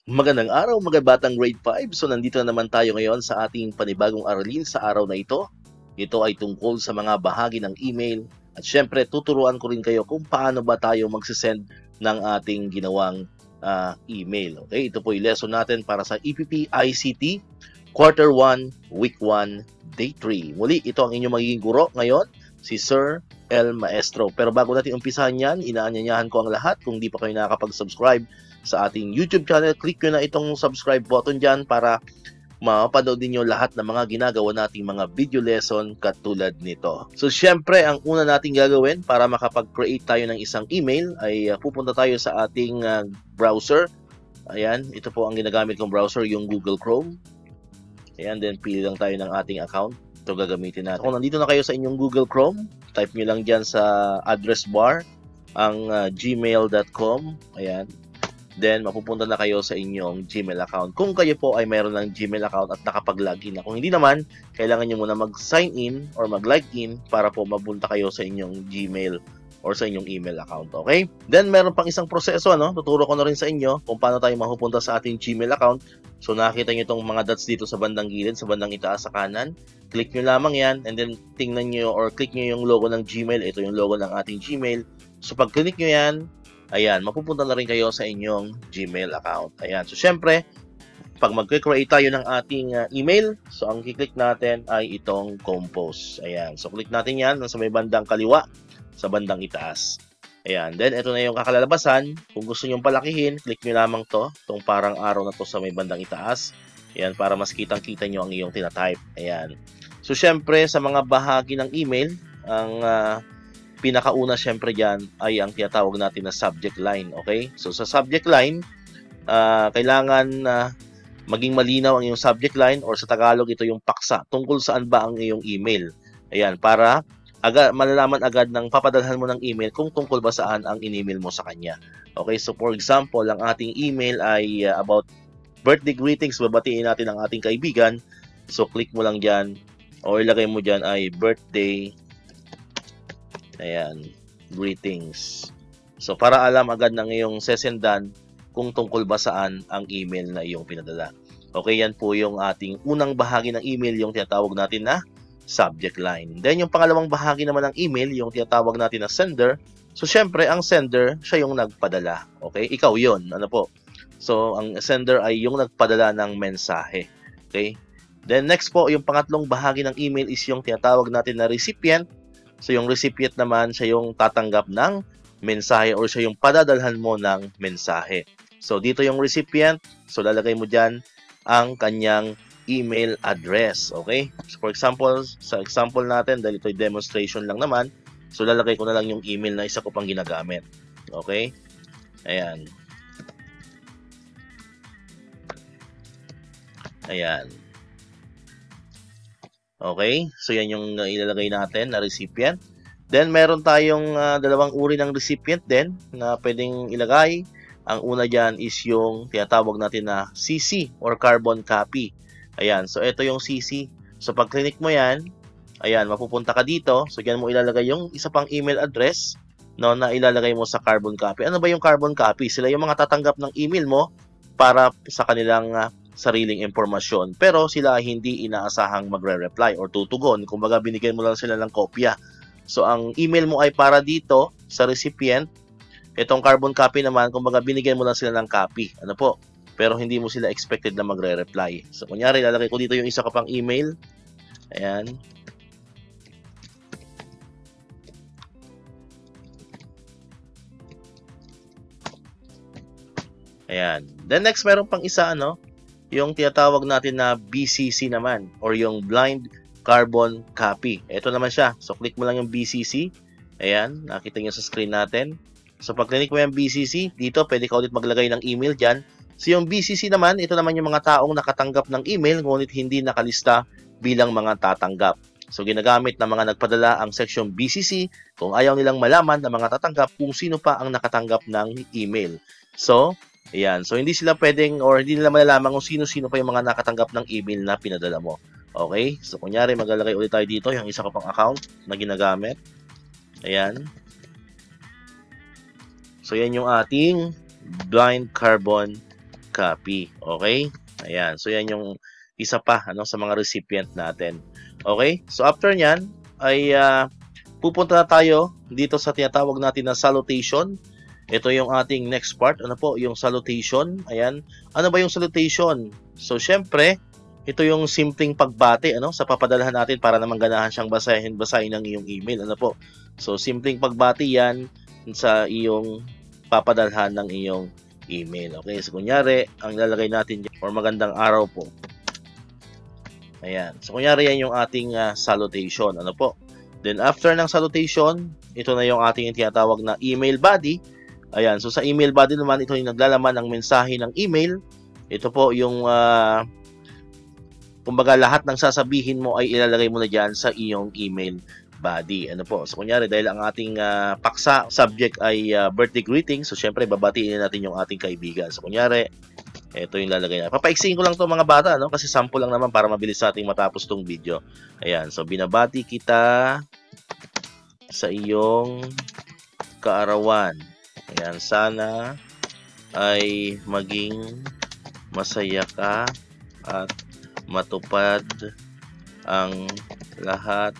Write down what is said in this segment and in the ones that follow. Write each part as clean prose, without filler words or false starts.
Magandang araw mga batang grade 5. So nandito na naman tayo ngayon sa ating panibagong aralin sa araw na ito. Ito ay tungkol sa mga bahagi ng email at syempre tuturuan ko rin kayo kung paano ba tayo magsisend ng ating ginawang email. Okay, ito po yung lesson natin para sa EPP ICT Quarter 1, Week 1, Day 3. Muli, ito ang inyong magiging guro ngayon, si Sir El Maestro. Pero bago natin umpisahan yan, inaanyayahan ko ang lahat kung di pa kayo nakakapag-subscribe sa ating YouTube channel, click nyo na itong subscribe button dyan para mapapanood ninyo lahat ng mga ginagawa nating mga video lesson katulad nito. So, syempre, ang una nating gagawin para makapag-create tayo ng isang email ay pupunta tayo sa ating browser. Ayan, ito po ang ginagamit kong browser, yung Google Chrome. Ayan, then pili lang tayo ng ating account. Ito gagamitin natin. Kung nandito na kayo sa inyong Google Chrome, type nyo lang dyan sa address bar ang gmail.com. Ayan. Then, mapupunta na kayo sa inyong Gmail account. Kung kayo po ay mayroon ng Gmail account at nakapag-login na. Kung hindi naman, kailangan nyo muna mag-sign in or mag-login para po mapunta kayo sa inyong Gmail or sa inyong email account. Okay? Then, meron pang isang proseso. Tuturo ko na rin sa inyo kung paano tayo mapupunta sa ating Gmail account. So, nakita nyo itong mga dots dito sa bandang gilid, sa bandang itaas sa kanan. Click nyo lamang yan and then tingnan nyo or click nyo yung logo ng Gmail. Ito yung logo ng ating Gmail. So, pag click nyo yan, ayan, mapupunta na rin kayo sa inyong Gmail account. Ayan. So, syempre, pag mag-create tayo ng ating email, so ang kiklik natin ay itong compose. Ayan. So, click natin yan sa may bandang kaliwa, sa bandang itaas. Ayan. Then, ito na yung kakalalabasan. Kung gusto nyo palakihin, click nyo lamang to, itong parang arrow na to sa may bandang itaas. Ayan, para mas kitang-kita nyo ang iyong tinatype. Ayan. So, syempre, sa mga bahagi ng email, ang pinakauna syempre dyan ay ang tinatawag natin na subject line. Okay? So sa subject line, kailangan maging malinaw ang iyong subject line or sa Tagalog ito yung paksa. Tungkol saan ba ang iyong email. Ayan, para malalaman agad ng papadalhan mo ng email kung tungkol ba saan ang in-email mo sa kanya. Okay? So for example, ang ating email ay about birthday greetings. Babatiin natin ang ating kaibigan. So click mo lang dyan o ilagay mo dyan ay birthday. Ayan, greetings. So, para alam agad ng iyong sesendan kung tungkol ba saan ang email na iyong pinadala. Okay, yan po yung ating unang bahagi ng email, yung tinatawag natin na subject line. Then, yung pangalawang bahagi naman ng email, yung tinatawag natin na sender. So, syempre, ang sender, siya yung nagpadala. Okay, ikaw yon. Ano po? So, ang sender ay yung nagpadala ng mensahe. Okay? Then, next po, yung pangatlong bahagi ng email is yung tinatawag natin na recipient. So, yung recipient naman, siya yung tatanggap ng mensahe or siya yung padadalhan mo ng mensahe. So, dito yung recipient. So, lalagay mo dyan ang kanyang email address. Okay? So, for example, sa example natin, dahil ito'y demonstration lang naman, so, lalagay ko na lang yung email na isa ko pang ginagamit. Okay? Ayan. Ayan. Okay? So, yan yung ilalagay natin na recipient. Then, meron tayong dalawang uri ng recipient din na pwedeng ilagay. Ang una dyan is yung tinatawag natin na CC or carbon copy. Ayan. So, ito yung CC. So, pag click mo yan, ayan, mapupunta ka dito. So, dyan mo ilalagay yung isa pang email address na ilalagay mo sa carbon copy. Ano ba yung carbon copy? Sila yung mga tatanggap ng email mo para sa kanilang sariling impormasyon. Pero sila hindi inaasahang magre-reply or tutugon. Kumbaga, binigyan mo lang sila ng kopya. So, ang email mo ay para dito sa recipient. Itong carbon copy naman, kumbaga, binigyan mo lang sila ng copy. Ano po? Pero hindi mo sila expected na magre-reply. So, kunyari, lalagay ko dito yung isa ka pang email. Ayan. Ayan. Then next, meron pang isa, yung tinatawag natin na BCC naman or yung blind carbon copy. Ito naman siya. So, click mo lang yung BCC. Ayan, nakita nyo sa screen natin. So, pag click mo yung BCC, dito pwede ka ulit maglagay ng email dyan. So, yung BCC naman, ito naman yung mga taong nakatanggap ng email ngunit hindi nakalista bilang mga tatanggap. So, ginagamit ng mga nagpadala ang section BCC kung ayaw nilang malaman ng mga tatanggap kung sino pa ang nakatanggap ng email. So, ayan. So, hindi sila pwedeng or hindi nila malalaman kung sino-sino pa yung mga nakatanggap ng email na pinadala mo. Okay? So, kunyari, maglalagay ulit tayo dito yung isa ko pang account na ginagamit. Ayan. So, yan yung ating blind carbon copy. Okay? Ayan. So, yan yung isa pa sa mga recipient natin. Okay? So, after nyan, ay pupunta na tayo dito sa tinatawag natin na salutation. Ito yung ating next part. Ano po? Yung salutation. Ayan. Ano ba yung salutation? So, syempre, ito yung simpleng pagbati sa papadalahan natin para naman ganahan siyang basahin ng iyong email. Ano po? So, simpleng pagbati yan sa iyong papadalhan ng iyong email. Okay? So, kunyari, ang lalagay natin dyan, or magandang araw po. Ayan. So, kunyari yan yung ating salutation. Ano po? Then, after ng salutation, ito na yung ating tinatawag na email body. Ayan. So, sa email body naman, ito yung naglalaman ng mensahe ng email. Ito po yung kumbaga lahat ng sasabihin mo ay ilalagay mo na dyan sa iyong email body. Ano po? So, kunyari, dahil ang ating paksa subject ay birthday greeting, so, syempre, babatiin natin yung ating kaibigan. So, kunyari, ito yung lalagay na. Papaiksiin ko lang to mga bata, kasi sample lang naman para mabilis sa ating matapos tong video. Ayan. So, binabati kita sa iyong kaarawan. Ayan. Sana ay maging masaya ka at matupad ang lahat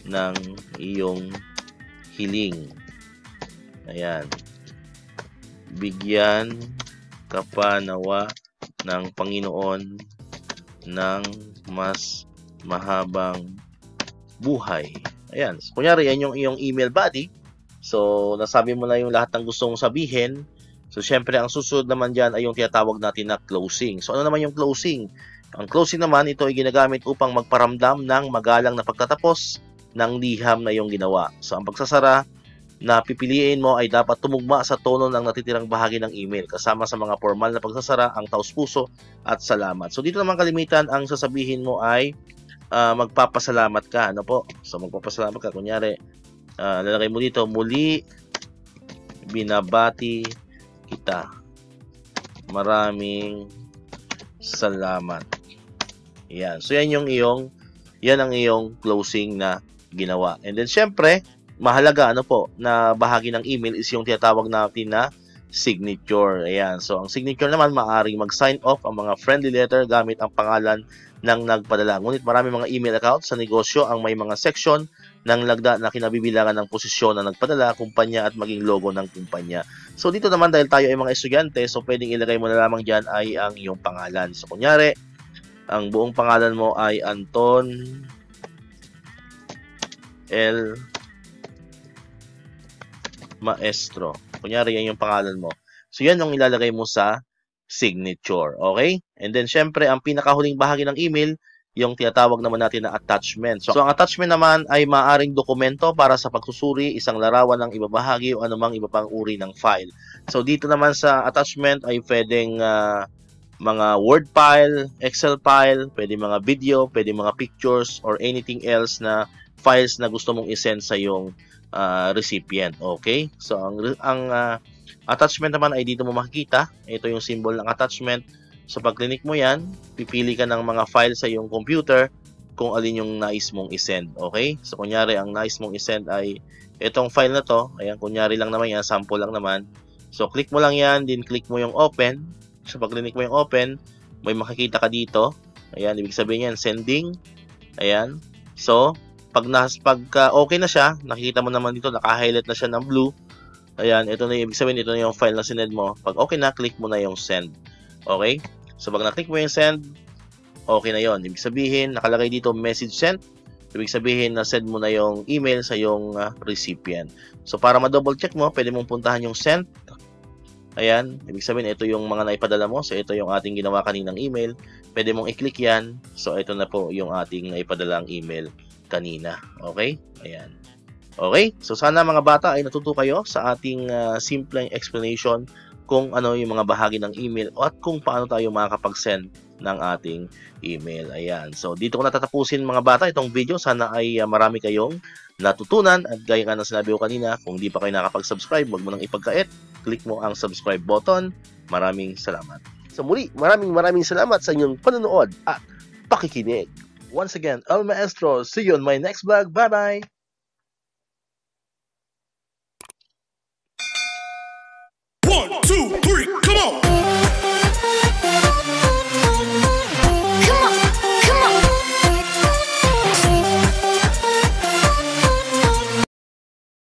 ng iyong hiling. Ayan. Bigyan ka pa nawa ng Panginoon ng mas mahabang buhay. Ayan. So, kunyari, yan yung iyong email body. So, nasabi mo na yung lahat ng gusto mong sabihin. So, syempre, ang susunod naman dyan ay yung tinatawag natin na closing. So, ano naman yung closing? Ang closing naman, ito ay ginagamit upang magparamdam ng magalang na pagtatapos ng liham na iyong ginawa. So, ang pagsasara na pipiliin mo ay dapat tumugma sa tono ng natitirang bahagi ng email, kasama sa mga formal na pagsasara, ang taus-puso at salamat. So, dito naman kalimitan, ang sasabihin mo ay magpapasalamat ka. Ano po? So, magpapasalamat ka. Kunyari, lalagay mo dito, muli, binabati kita. Maraming salamat. Yan. So, yan ang iyong closing na ginawa. And then, syempre, mahalaga na bahagi ng email is yung tinatawag natin na signature. Ayan. So, ang signature naman, maaaring mag-sign off ang mga friendly letter gamit ang pangalan ng nagpadala. Ngunit marami mga email accounts sa negosyo ang may mga section ng lagda na kinabibilangan ng posisyon na nagpadala, kumpanya at maging logo ng kumpanya. So, dito naman dahil tayo ay mga estudyante, so pwedeng ilagay mo na lamang dyan ay ang iyong pangalan. So, kunyari, ang buong pangalan mo ay Anton L. Maestro. Kunyari, yan yung pangalan mo. So, yan yung ilalagay mo sa signature. Okay? And then, syempre, ang pinakahuling bahagi ng email, yung tinatawag naman natin na attachment. So, ang attachment naman ay maaaring dokumento para sa pagsusuri, isang larawan ng ibabahagi o anumang iba pang uri ng file. So, dito naman sa attachment ay pwedeng mga Word file, Excel file, pwede mga video, pwede mga pictures, or anything else na files na gusto mong isend sa yung recipient. Okay? So, ang attachment naman ay dito mo makikita. Ito yung symbol ng attachment. So, pag click mo yan, pipili ka ng mga file sa yung computer kung alin yung nais mong isend. Okay? So, kunyari, ang nais mong isend ay itong file na to. Ayan, kunyari lang naman yan, sample lang naman. So, click mo lang yan, then click mo yung open. So, pag click mo yung open, may makikita ka dito. Ayan, ibig sabihin yan, sending. Ayan. So, pag okay na siya, nakikita mo naman dito, naka-highlight na siya ng blue. Ayan, ito na ibig sabihin, ito na yung file na sinend mo. Pag okay na, click mo na yung send. Okay? So, pag na-click mo yung send, okay na yon. Ibig sabihin, nakalagay dito message sent. Ibig sabihin, na-send mo na yung email sa yung recipient. So, para ma-double check mo, pwede mong puntahan yung sent. Ayan, ibig sabihin, ito yung mga naipadala mo. So, ito yung ating ginawa kaninang email. Pwede mong i-click yan. So, ito na po yung ating naipadalang email kanina. Okay? Ayan. Okay? So, sana mga bata ay natuto kayo sa ating simpleng explanation kung ano yung mga bahagi ng email at kung paano tayo makakapag-send ng ating email. Ayan. So, dito ko natatapusin mga bata itong video. Sana ay marami kayong natutunan at gaya nga ng sinabi ko kanina, kung di pa kayo nakapag-subscribe, wag mo nang ipagkait. Click mo ang subscribe button. Maraming salamat. So muli, maraming salamat sa inyong panonood at pakikinig. Once again, El Maestro. See you on my next vlog. Bye-bye!